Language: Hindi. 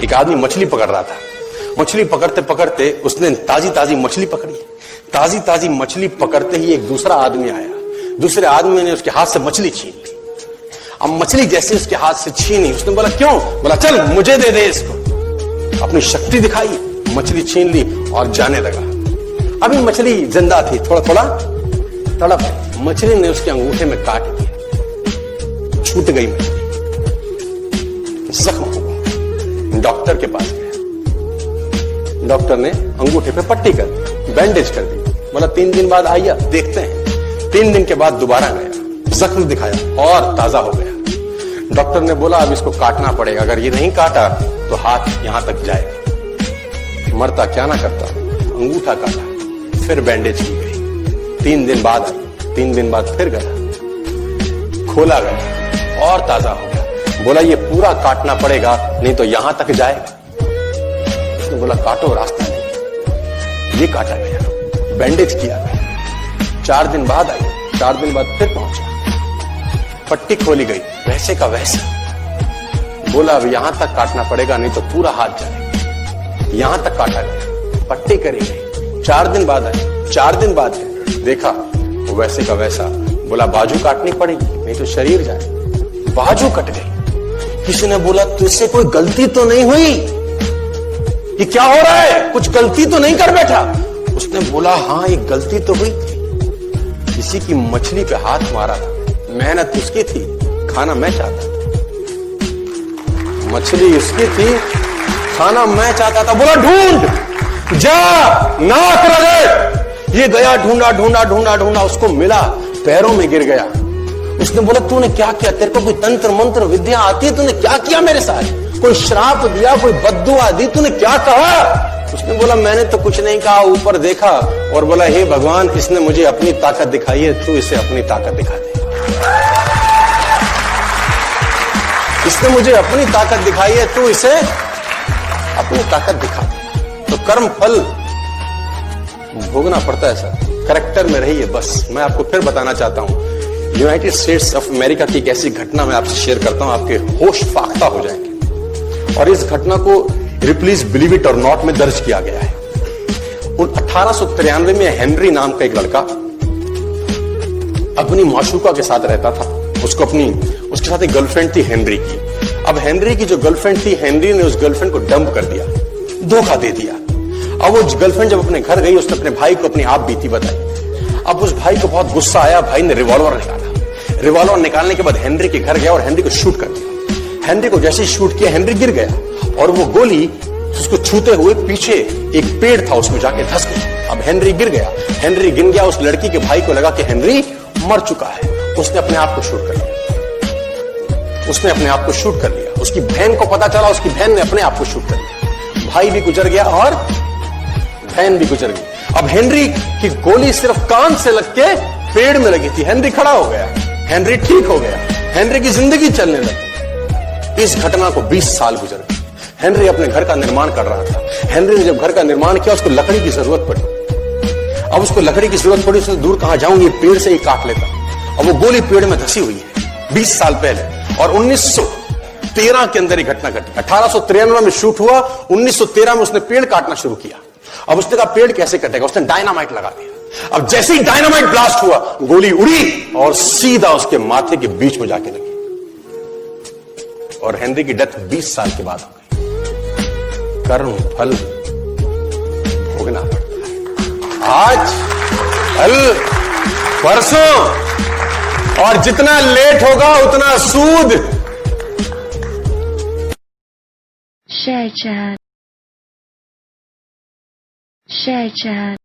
एक आदमी मछली पकड़ रहा था। मछली पकड़ते पकड़ते उसने ताजी ताजी मछली पकड़ी। ताजी ताजी मछली पकड़ते ही एक दूसरा आदमी आया। दूसरे आदमी ने उसके हाथ से मछली छीन ली। अब मछली जैसे उसके हाथ से छीनी, उसने बोला क्यों? बोला चल मुझे दे दे इसको। अपनी शक्ति दिखाई, मछली छीन ली और जाने लगा। अभी मछली जिंदा थी, थोड़ा थोड़ा तड़प। मछली ने उसके अंगूठे में काट दिया, छूट गई मछली, जख्म हुआ। डॉक्टर के पास गया। डॉक्टर ने अंगूठे पे पट्टी कर दी, बैंडेज कर दी। बोला 3 दिन बाद आइए देखते हैं। 3 दिन के बाद दोबारा गया, जख्म दिखाया और ताजा हो गया। डॉक्टर ने बोला अब इसको काटना पड़ेगा, अगर ये नहीं काटा तो हाथ यहां तक जाएगा। मरता क्या ना करता, अंगूठा काटा, फिर बैंडेज की गई। 3 दिन बाद आई, 3 दिन बाद फिर गया, खोला गया और ताजा हो गया। बोला ये पूरा काटना पड़ेगा नहीं तो यहां तक जाएगा। उसने बोला काटो, रास्ता नहीं। ये काटा गया, बैंडेज किया गया। 4 दिन बाद आई, 4 दिन बाद फिर पहुंचा, पट्टी खोली गई, वैसे का वैसा। बोला अब यहां तक काटना पड़ेगा नहीं तो पूरा हाथ जाएगा। यहां तक काटा गया, पट्टी करी गई। 4 दिन बाद आई, 4 दिन बाद देखा वो वैसे का वैसा। बोला बाजू काटनी पड़ेगी नहीं तो शरीर जाए। बाजू कट गई। किसी ने बोला तुझसे कोई गलती तो नहीं हुई? ये क्या हो रहा है? कुछ गलती तो नहीं कर बैठा? उसने बोला हाँ एक गलती तो हुई थी। किसी की मछली पे हाथ मारा था, मेहनत उसकी थी, खाना मैं चाहता था। मछली उसकी थी, खाना मैं चाहता था। बोला ढूंढ, जा, नाक रगड़। ये गया, ढूंढा ढूंढा ढूंढा ढूंढा, उसको मिला, पैरों में गिर गया। उसने बोला तूने क्या किया? तेरे को कोई तंत्र मंत्र विद्या आती है? तूने क्या किया मेरे साथ? कोई श्राप दिया, कोई बद्दुआ दी? तूने क्या कहा? उसने बोला मैंने तो कुछ नहीं कहा, ऊपर देखा और बोला हे भगवान इसने मुझे अपनी ताकत दिखाई है, तू इसे अपनी ताकत दिखा दे। इसने मुझे अपनी ताकत दिखाई है, तू इसे अपनी ताकत दिखा दे। तो कर्म फल भोगना पड़ता है सर, करेक्टर में रहिए बस। मैं आपको फिर बताना चाहता हूं, यूनाइटेड स्टेट्स ऑफ अमेरिका की एक ऐसी घटना मैं आपसे शेयर करता हूं, आपके होश फाख्ता हो जाएंगे। और इस घटना को प्लीज बिलीव इट और नॉट में दर्ज किया गया है। 1893 में हेनरी नाम का एक लड़का अपनी माशूका के साथ रहता था। उसके साथ एक गर्लफ्रेंड थी हेनरी की। अब हेनरी की जो गर्लफ्रेंड थी, हेनरी ने उस गर्लफ्रेंड को डंप कर दिया, धोखा दे दिया। अब वो गर्लफ्रेंड जब अपने घर गई, उसने अपने भाई को अपनी आप बीती बताई। अब उस भाई को बहुत गुस्सा आया, भाई ने रिवॉल्वर निकाला। रिवॉल्वर निकालने के बाद हेनरी के घर गया और हेनरी को शूट कर दिया। हेनरी को जैसे ही शूट किया, हेनरी गिर गया और वो गोली उसको छूते हुए पीछे एक पेड़ था उसमें जाके धंस गई। अब हेनरी गिर गया, हेनरी गिर गया। उस लड़की के भाई को लगा कि हेनरी मर चुका है। उसने अपने आप को शूट कर लिया। उसने अपने आप को शूट कर लिया। उसकी बहन को पता चला, उसकी बहन ने अपने आप को शूट कर लिया। भाई भी गुजर गया और बहन भी गुजर गई। अब हेनरी की गोली सिर्फ कान से लग के पेड़ में लगी थी। हेनरी खड़ा हो गया, हेनरी ठीक हो गया, हेनरी की जिंदगी चलने लगी। इस घटना को 20 साल गुजर गए। हेनरी अपने घर का निर्माण कर रहा था। हेनरी ने जब घर का निर्माण किया, उसको लकड़ी की जरूरत पड़ी। अब उसको लकड़ी की जरूरत पड़ी, उससे दूर कहां जाऊं, ये पेड़ से ही काट लेता। अब वो गोली पेड़ में धसी हुई है 20 साल पहले। और 1913 के अंदर ये घटना घटी। 1893 में शूट हुआ, 1913 में उसने पेड़ काटना शुरू किया। अब उसने कहा पेड़ कैसे कटेगा? उसने डायनामाइट लगा दिया। अब जैसे ही डायनामाइट ब्लास्ट हुआ, गोली उड़ी और सीधा उसके माथे के बीच में जाके लगी और हेनरी की डेथ 20 साल के बाद हो गई। कर्म फल भोगना पड़ता है, आज कल परसों, और जितना लेट होगा उतना सूद। Share chat.